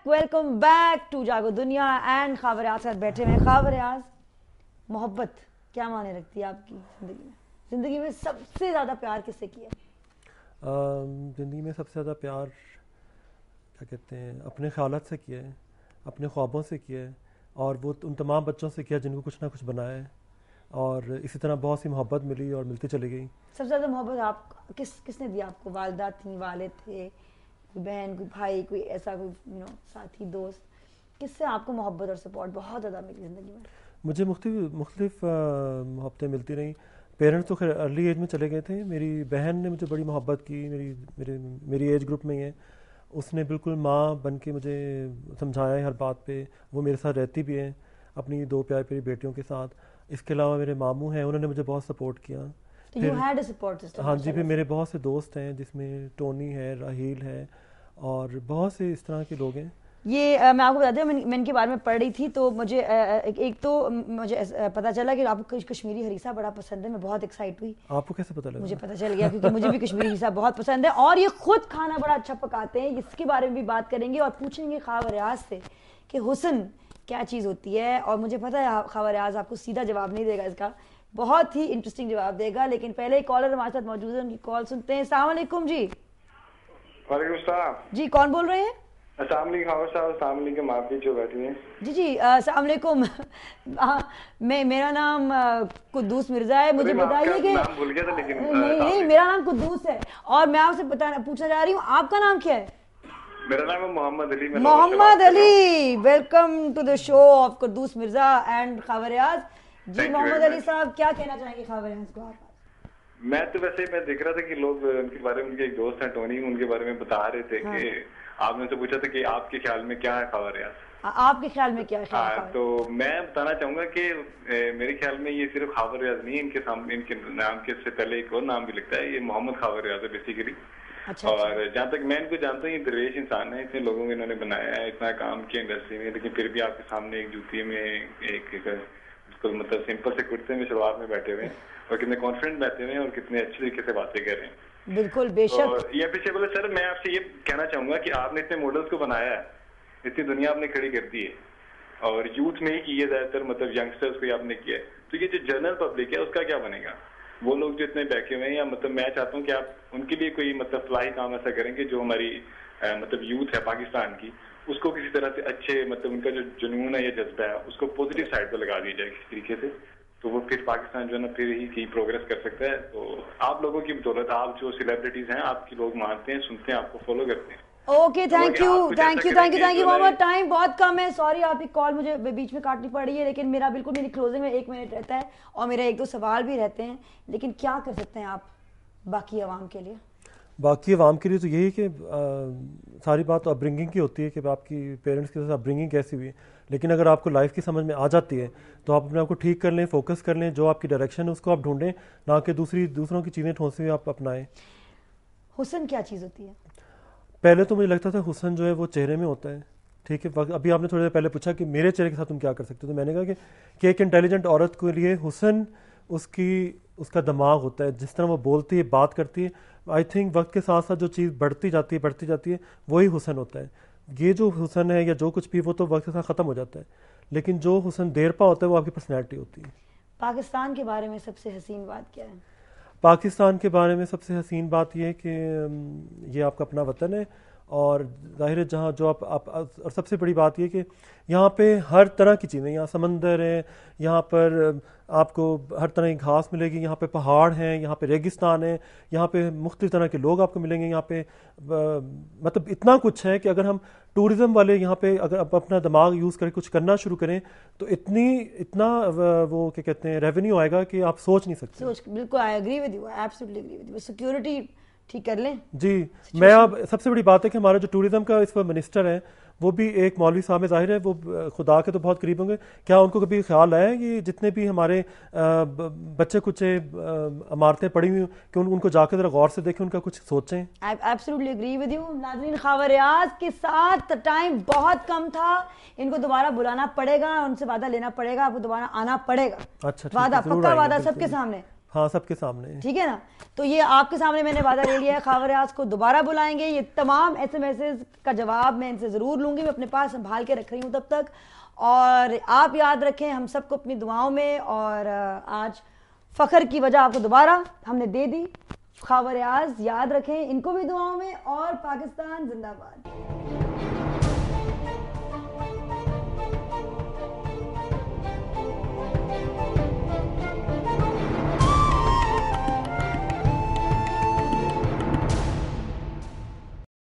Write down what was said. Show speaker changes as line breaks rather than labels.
Welcome back to جاگو دنیا and Khwaja ریاض کے ساتھ بیٹھے ہوئے ہیں. خواہ ریاض، محبت کیا معنی رکھتی ہے آپ کی زندگی میں سب سے زیادہ پیار کس سے کیا؟
زندگی میں سب سے زیادہ پیار کیا کہتے ہیں اپنے خیالات سے کیا ہے، اپنے خوابوں سے کیا ہے، اور وہ ان تمام بچوں سے کیا جن کو کچھ نہ کچھ بنایا ہے، اور اسی طرح بہت سی محبت ملی اور ملتی چلی گئی.
سب سے زیادہ محبت آپ کس نے دیا آپ کو؟ والدہ تھیں، والد تھے، کوئی بہن، کوئی بھائی، کوئی ایسا کوئی ساتھی، دوست؟ کس سے آپ کو محبت اور سپورٹ بہت زیادہ ملی زندگی میں؟
مجھے مختلف محبتیں ملتی رہیں. پیرنٹس تو خیر ارلی ایج میں چلے گئے تھے. میری بہن نے مجھے بڑی محبت کی، میری ایج گروپ میں ہی ہے. اس نے بالکل ماں بن کے مجھے سمجھایا ہے ہر بات پہ. وہ میرے ساتھ رہتی بھی ہیں اپنی 2 پیاری پیاری بیٹیوں کے ساتھ. اس کے علاوہ میرے ماموں ہیں، انہوں نے مجھے بہت سپورٹ کیا. ہاں جی، پھر میرے بہت سے دوست ہیں جس میں ٹونی ہے، راہیل ہے، اور بہت سے اس طرح کے لوگ ہیں.
یہ میں آپ کو بتا دوں، میں ان کے بارے میں پڑھ رہی تھی تو مجھے ایک تو مجھے پتہ چلا کہ آپ کو کشمیری ہریسہ بڑا پسند ہے. میں بہت ایکسائٹ ہوئی.
آپ کو کیسے پتہ لگا؟
مجھے پتہ چل گیا کیونکہ مجھے بھی کشمیری ہریسہ بہت پسند ہے، اور یہ خود کھانا بڑا اچھا پکاتے ہیں. اس کے بارے میں بھی بات کریں گے اور پوچھیں گے خواہ ریاض سے کہ حسن کیا چیز ہوتی ہے. اور مجھے پتہ ہے خواہ ریاض آپ کو سیدھا جواب نہیں دے گا، اس کا بہت ہی انٹرسٹنگ جواب دے گا. لیکن پہلے ایک کالر ہمارے ساتھ موجود ہے، ان کی کال سنتے ہیں. السلام علیکم جی.
وعلیکم السلام
جی، کون بول رہے ہیں؟
السلام علیکم خاور صاحب. السلام علیکم آپ بھی جو بیٹھے ہیں.
جی السلام علیکم. میرا نام قدوس مرزا ہے. مجھے بتائیے کہ
نام بھول گیا تھا لیکن
نہیں، میرا نام قدوس ہے. اور میں آپ سے پوچھنا چاہ رہی ہوں آپ کا نام کیا ہے؟
میرا نام ہے Muhammad Ali.
Muhammad Ali, welcome to the show of Quddus Mirza and Khwaja Riaz. جی محمد علی صاحب، کیا کہنا چاہیں گے خواہ ریاض کو آپ؟
میں تو ویسے میں دیکھ رہا تھا کہ لوگ ان کے بارے میں، ان کے ایک دوست ہیں ٹونی، ان کے بارے میں بتا رہے تھے کہ آپ نے سے پوچھا تھا کہ آپ کے خیال میں کیا ہے خواہ ریاض.
آپ کے خیال میں کیا ہے؟
تو میں بتانا چاہوں گا کہ میرے خیال میں یہ صرف خواہ ریاض نہیں ہے، ان کے سامنے ان کے نام کے سے پہلے ایک اور نام بھی لگتا ہے. یہ محمد خواہ ریاض ہے بیسیکلی. اور جہاں تک میں ان کو جانتا ہوں یہ درویش انسان ہے. اتنے لوگوں کو انہوں نے بنایا ہے، اتنا کام کیا انڈسٹری میں، لیکن پھر بھی آپ کے سامنے ایک جوتی میں ایک مطلب سمپل سے کرتے میں شلوار میں بیٹھے ہوئے ہیں، اور کتنے کانفیڈنٹ بیٹھے ہوئے ہیں، اور کتنے اچھے طریقے سے باتیں کر رہے ہیں.
بالکل، بے شک.
یہ پیچھے بولے سر، میں آپ سے یہ کہنا چاہوں گا کہ آپ نے اتنے ماڈلس کو بنایا ہے، اتنی دنیا آپ نے کھڑی کر دی ہے، اور یوتھ میں ہی کی ہے زیادہ تر، مطلب ینگسٹرز کو آپ نے کیا ہے. تو یہ جو جنرل پبلک ہے اس کا کیا بنے گا؟ وہ لوگ جو اتنے بیٹھے ہوئے ہیں، یا مطلب میں چاہتا ہوں کہ آپ ان کے لیے کوئی مطلب فلاحی کام ایسا کریں کہ جو ہماری مطلب یوتھ ہے پاکستان کی، اس کو کسی طرح سے اچھے مطلب ان کا جو جنون ہے یا جذبہ ہے اس کو پازیٹیو سائڈ پہ لگا دیا جائے کسی طریقے سے. تو وہ پھر پاکستان جو ہے نا پھر ہی پروگریس کر سکتا ہے. تو آپ لوگوں کی بدولت، آپ جو سیلیبریٹیز ہیں آپ کی لوگ مانتے ہیں، سنتے ہیں، آپ کو فالو کرتے ہیں.
Okay, thank you Muhammad. Time بہت کم ہے، سوری آپ کی کال مجھے بیچ میں کاٹنی پڑ رہی ہے، لیکن میرا بالکل میری کلوزنگ میں 1 منٹ رہتا ہے اور میرے 1-2 سوال بھی رہتے ہیں. لیکن کیا کر سکتے ہیں آپ باقی عوام کے لیے؟
باقی عوام کے لیے تو یہی کہ ساری بات تو اپ برنگنگ کی ہوتی ہے کہ آپ کی پیرنٹس کے ساتھ اپ برنگنگ کیسی ہوئی ہے. لیکن اگر آپ کو لائف کی سمجھ میں آ جاتی ہے تو آپ اپنے آپ کو ٹھیک کر لیں، فوکس کر لیں، جو آپ کی ڈائریکشن ہے اس کو آپ ڈھونڈیں، نہ کہ دوسروں کی چیزیں ٹھونسے ہوئے آپ اپنائیں.
حسن کیا چیز ہوتی ہے؟
پہلے تو مجھے لگتا تھا حسن جو ہے وہ چہرے میں ہوتا ہے. ٹھیک ہے، ابھی آپ نے تھوڑی دیر پہلے پوچھا کہ میرے چہرے کے ساتھ تم کیا کر سکتے ہو، تو میں نے کہا کہ ایک انٹیلیجنٹ عورت کے لیے حسن اس کا دماغ ہوتا ہے، جس طرح وہ بولتی ہے، بات کرتی ہے. آئی تھنک وقت کے ساتھ ساتھ جو چیز بڑھتی جاتی ہے وہی حسن ہوتا ہے. یہ جو حسن ہے یا جو کچھ بھی وہ تو وقت کے ساتھ ختم ہو جاتا ہے، لیکن جو حسن دیر پا ہوتا ہے وہ آپ کی پرسنالٹی ہوتی ہے.
پاکستان کے بارے میں سب سے حسین بات کیا ہے؟
پاکستان کے بارے میں سب سے حسین بات یہ ہے کہ یہ آپ کا اپنا وطن ہے، اور ظاہر ہے جہاں جو آپ اور سب سے بڑی بات یہ کہ یہاں پہ ہر طرح کی چیزیں، یہاں سمندر ہے، یہاں پر آپ کو ہر طرح کی گھاس ملے گی، یہاں پہ پہاڑ ہیں، یہاں پہ ریگستان ہے، یہاں پہ مختلف طرح کے لوگ آپ کو ملیں گے. یہاں پہ مطلب اتنا کچھ ہے کہ اگر ہم ٹورزم والے یہاں پہ اگر اپنا دماغ یوز کر کے کچھ کرنا شروع کریں تو اتنا وہ کیا کہتے ہیں ریونیو آئے گا کہ آپ سوچ نہیں سکتے.
بالکل، I agree with you, absolutely agree with you. Security ٹھیک کر لیں.
جی، میں اب سب سے بڑی بات ہے کہ ہمارا جو ٹورزم کا اس وقت منسٹر ہے وہ بھی ایک مولوی صاحب ہے. ظاہر ہے وہ خدا کے تو بہت قریب ہوں گے. کیا ان کو کبھی خیال آیا کہ جتنے بھی ہمارے بچے کچے عمارتیں پڑی ہوئی کہ ان کو جا کے ذرا غور سے دیکھیں، ان کا کچھ سوچیں؟
Absolutely agree with you. ناظرین، خواہ ریاض کے ساتھ ٹائم بہت کم تھا، ان کو دوبارہ بلانا پڑے گا، ان سے وعدہ لینا پڑے گا، آپ کو دوبارہ آنا پڑے گا.
اچھا،
وعدہ پکا، وعدہ سب کے سامنے.
ہاں سب کے سامنے.
ٹھیک ہے نا, تو یہ آپ کے سامنے میں نے وعدہ لے لیا ہے, خواہ ریاض کو دوبارہ بلائیں گے, یہ تمام ایس ایم ایسز کا جواب میں ان سے ضرور لوں گی, میں اپنے پاس سنبھال کے رکھ رہی ہوں تب تک. اور آپ یاد رکھیں ہم سب کو اپنی دعاؤں میں, اور آج فخر کی وجہ آپ کو دوبارہ ہم نے دے دی. خواہ ریاض یاد رکھیں ان کو بھی دعاؤں میں, اور پاکستان زندہ باد.